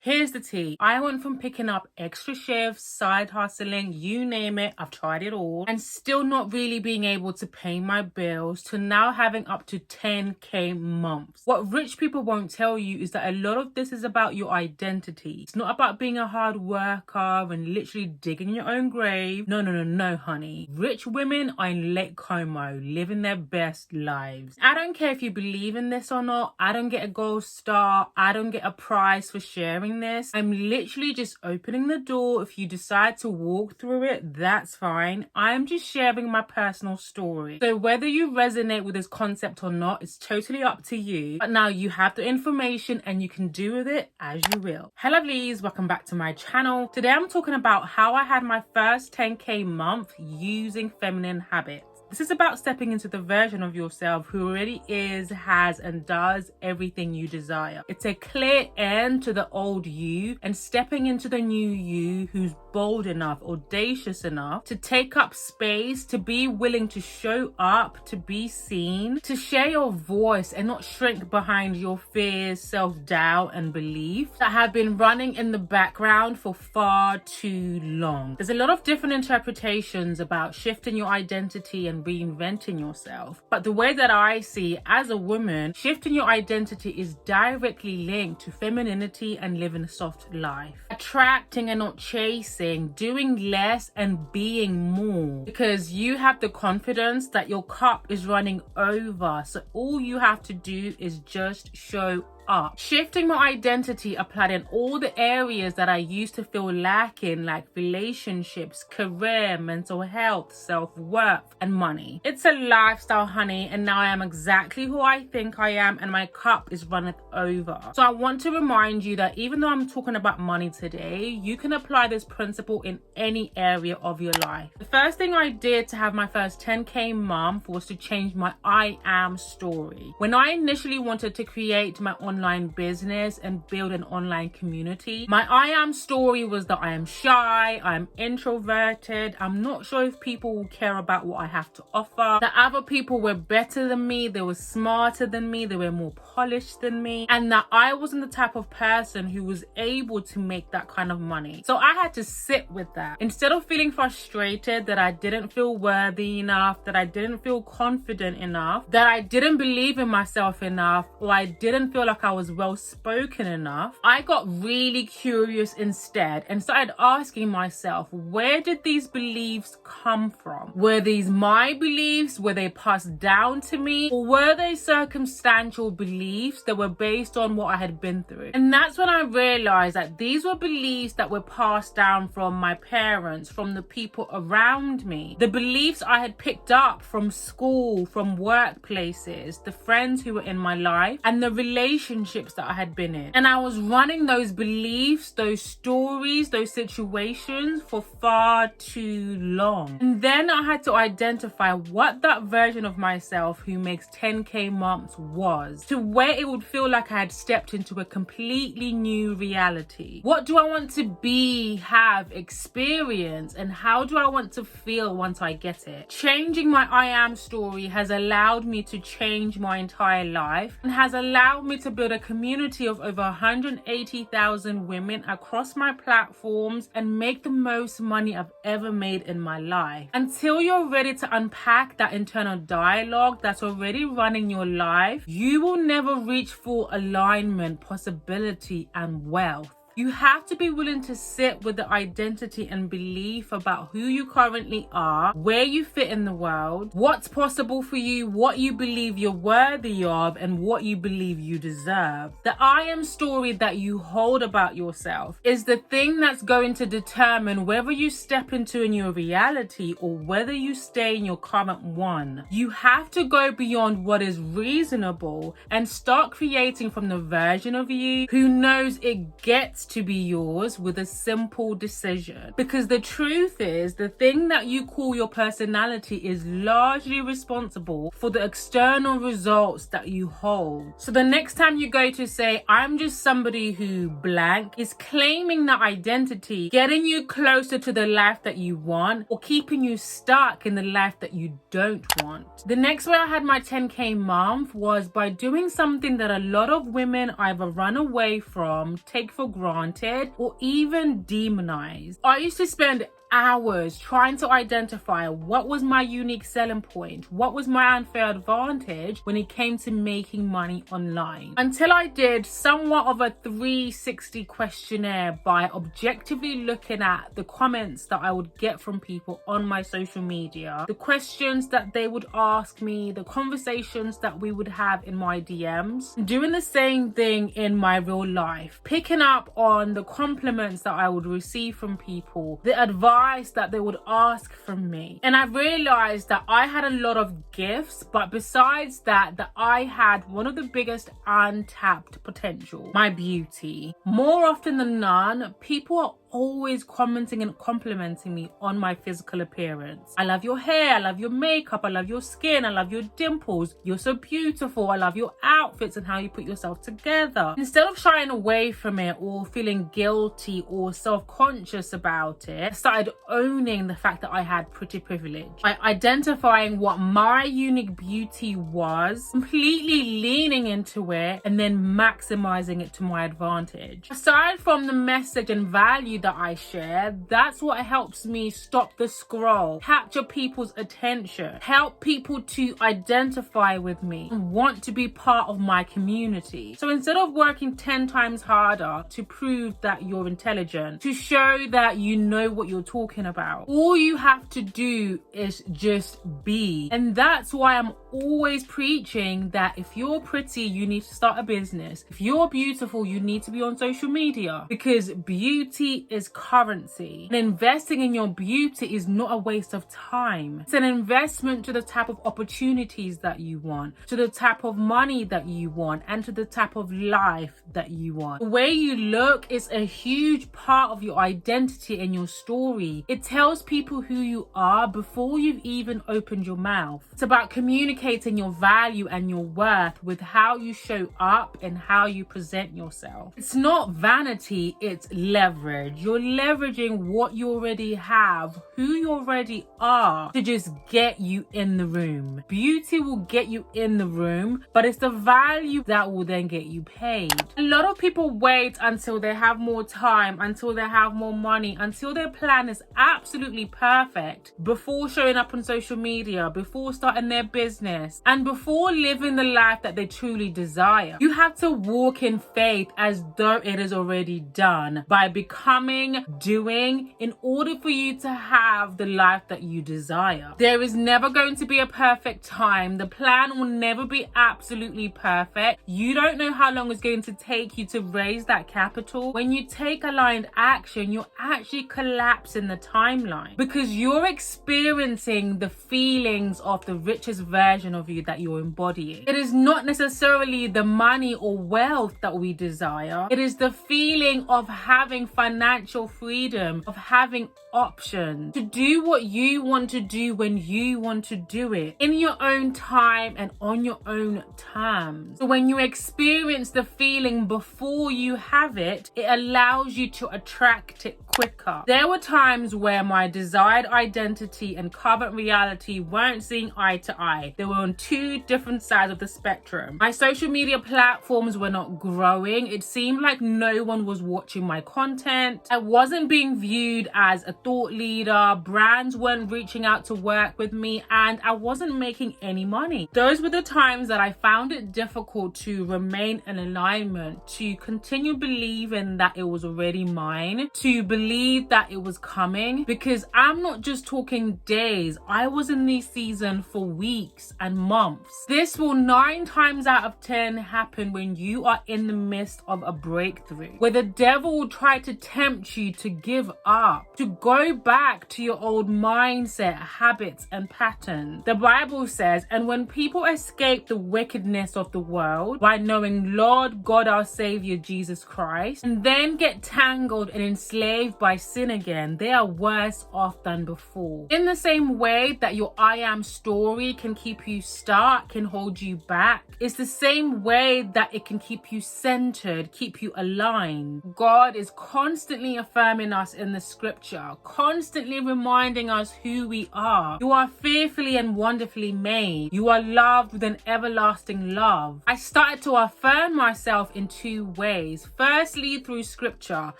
Here's the tea. I went from picking up extra shifts, side hustling, you name it, I've tried it all, and still not really being able to pay my bills to now having up to 10K months. What rich people won't tell you is that a lot of this is about your identity. It's not about being a hard worker and literally digging your own grave. No, honey. Rich women are in Lake Como, living their best lives. I don't care if you believe in this or not. I don't get a gold star. I don't get a prize for sharing this. I'm literally just opening the door. If you decide to walk through it, that's fine. I'm just sharing my personal story. So whether you resonate with this concept or not, it's totally up to you. But now you have the information and you can do with it as you will. Hello lovelies, welcome back to my channel. Today I'm talking about how I had my first 10K month using feminine habits. This is about stepping into the version of yourself who already is, has, and does everything you desire. It's a clear end to the old you and stepping into the new you who's bold enough, audacious enough to take up space, to be willing to show up, to be seen, to share your voice and not shrink behind your fears, self-doubt, and beliefs that have been running in the background for far too long. There's a lot of different interpretations about shifting your identity and reinventing yourself. But the way that I see as a woman, shifting your identity is directly linked to femininity and living a soft life. Attracting and not chasing, doing less and being more. Because you have the confidence that your cup is running over. So all you have to do is just show up. Shifting my identity applied in all the areas that I used to feel lacking, like relationships, career, mental health, self-worth, and money. It's a lifestyle, honey, and now I am exactly who I think I am and my cup is runneth over. So I want to remind you that even though I'm talking about money today, you can apply this principle in any area of your life. The first thing I did to have my first 10K month was to change my I am story. When I initially wanted to create my online business and build an online community, my I am story was that I am shy, I'm introverted, I'm not sure if people will care about what I have to offer, that other people were better than me, they were smarter than me, they were more polished than me, and that I wasn't the type of person who was able to make that kind of money. So I had to sit with that. Instead of feeling frustrated that I didn't feel worthy enough, that I didn't feel confident enough, that I didn't believe in myself enough, or I didn't feel like I was well spoken enough, I got really curious instead and started asking myself, where did these beliefs come from? Were these my beliefs? Were they passed down to me? Or were they circumstantial beliefs that were based on what I had been through? And that's when I realized that these were beliefs that were passed down from my parents, from the people around me, the beliefs I had picked up from school, from workplaces, the friends who were in my life, and the relationships that I had been in. And I was running those beliefs, those stories, those situations for far too long. And then I had to identify what that version of myself who makes 10K months was, to where it would feel like I had stepped into a completely new reality. What do I want to be, have, experience, and how do I want to feel once I get it? Changing my I am story has allowed me to change my entire life and has allowed me to build a community of over 180,000 women across my platforms and make the most money I've ever made in my life. Until you're ready to unpack that internal dialogue that's already running your life, you will never reach full alignment, possibility, and wealth. You have to be willing to sit with the identity and belief about who you currently are, where you fit in the world, what's possible for you, what you believe you're worthy of, and what you believe you deserve. The I am story that you hold about yourself is the thing that's going to determine whether you step into a new reality or whether you stay in your current one. You have to go beyond what is reasonable and start creating from the version of you who knows it gets to be yours with a simple decision. Because the truth is, the thing that you call your personality is largely responsible for the external results that you hold. So the next time you go to say, I'm just somebody who blank, is claiming that identity, getting you closer to the life that you want or keeping you stuck in the life that you don't want. The next way I had my 10K month was by doing something that a lot of women either run away from, take for granted, granted or even demonized. I used to spend hours trying to identify what was my unique selling point, what was my unfair advantage when it came to making money online. Until I did somewhat of a 360 questionnaire by objectively looking at the comments that I would get from people on my social media, the questions that they would ask me, the conversations that we would have in my DMs, doing the same thing in my real life, picking up on the compliments that I would receive from people, the advice that they would ask from me. And I realized that I had a lot of gifts, but besides that I had one of the biggest untapped potential, my beauty. More often than none, people are always commenting and complimenting me on my physical appearance. I love your hair, I love your makeup, I love your skin, I love your dimples, you're so beautiful, I love your outfits and how you put yourself together. Instead of shying away from it or feeling guilty or self-conscious about it, I started owning the fact that I had pretty privilege. By identifying what my unique beauty was, completely leaning into it, and then maximizing it to my advantage. Aside from the message and value that I share, that's what helps me stop the scroll, capture people's attention, help people to identify with me and want to be part of my community. So instead of working 10 times harder to prove that you're intelligent, to show that you know what you're talking about, all you have to do is just be. And that's why I'm always preaching that if you're pretty, you need to start a business. If you're beautiful, you need to be on social media, because beauty is currency. And investing in your beauty is not a waste of time. It's an investment to the type of opportunities that you want, to the type of money that you want, and to the type of life that you want. The way you look is a huge part of your identity and your story. It tells people who you are before you've even opened your mouth. It's about communicating your value and your worth with how you show up and how you present yourself. It's not vanity, it's leverage. You're leveraging what you already have, who you already are, to just get you in the room. Beauty will get you in the room, but it's the value that will then get you paid. A lot of people wait until they have more time, until they have more money, until their plan is absolutely perfect before showing up on social media, before starting their business, and before living the life that they truly desire. You have to walk in faith as though it is already done by becoming, doing, in order for you to have the life that you desire. There is never going to be a perfect time. The plan will never be absolutely perfect. You don't know how long it's going to take you to raise that capital. When you take aligned action, you're actually collapsing the timeline because you're experiencing the feelings of the richest version of you that you're embodying. It is not necessarily the money or wealth that we desire. It is the feeling of having financial freedom, of having options to do what you want to do when you want to do it in your own time and on your own terms. So when you experience the feeling before you have it, it allows you to attract it quicker. There were times where my desired identity and current reality weren't seeing eye to eye. They were on two different sides of the spectrum. My social media platforms were not growing. It seemed like no one was watching my content. I wasn't being viewed as a thought leader. Brands weren't reaching out to work with me, and I wasn't making any money. Those were the times that I found it difficult to remain in alignment, to continue believing that it was already mine, to believe that it was coming, because I'm not just talking days. I was in this season for weeks and months. This will 9 times out of 10 happen when you are in the midst of a breakthrough, where the devil will try to tempt you to give up, to go back to your old mindset, habits, and patterns. The Bible says, and when people escape the wickedness of the world by knowing Lord God our Savior Jesus Christ, and then get tangled and enslaved by sin again, they are worse off than before. In the same way that your I am story can keep you stuck, can hold you back, it's the same way that it can keep you centered, keep you aligned. God is constantly constantly affirming us in the scripture, constantly reminding us who we are. You are fearfully and wonderfully made. You are loved with an everlasting love. I started to affirm myself in two ways. Firstly, through scripture.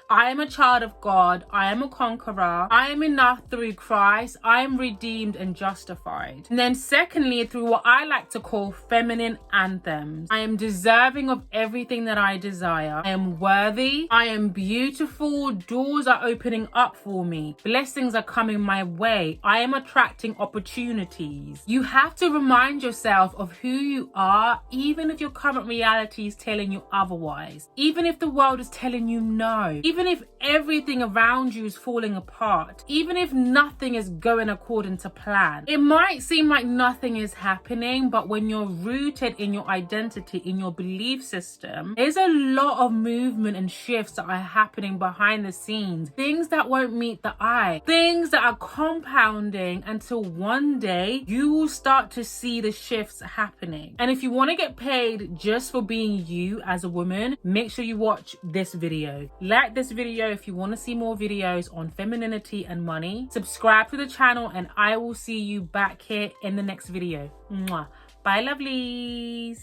I am a child of God. I am a conqueror. I am enough through Christ. I am redeemed and justified. And then secondly, through what I like to call feminine anthems. I am deserving of everything that I desire. I am worthy. I am beautiful. Doors are opening up for me. Blessings are coming my way. I am attracting opportunities. You have to remind yourself of who you are, even if your current reality is telling you otherwise. Even if the world is telling you no. Even if everything around you is falling apart. Even if nothing is going according to plan. It might seem like nothing is happening, but when you're rooted in your identity, in your belief system, there's a lot of movement and shifts that are happening behind the scenes. Things that won't meet the eye. Things that are compounding until one day you will start to see the shifts happening. And if you want to get paid just for being you as a woman, make sure you watch this video. Like this video if you want to see more videos on femininity and money. Subscribe to the channel and I will see you back here in the next video. Mwah. Bye, lovelies.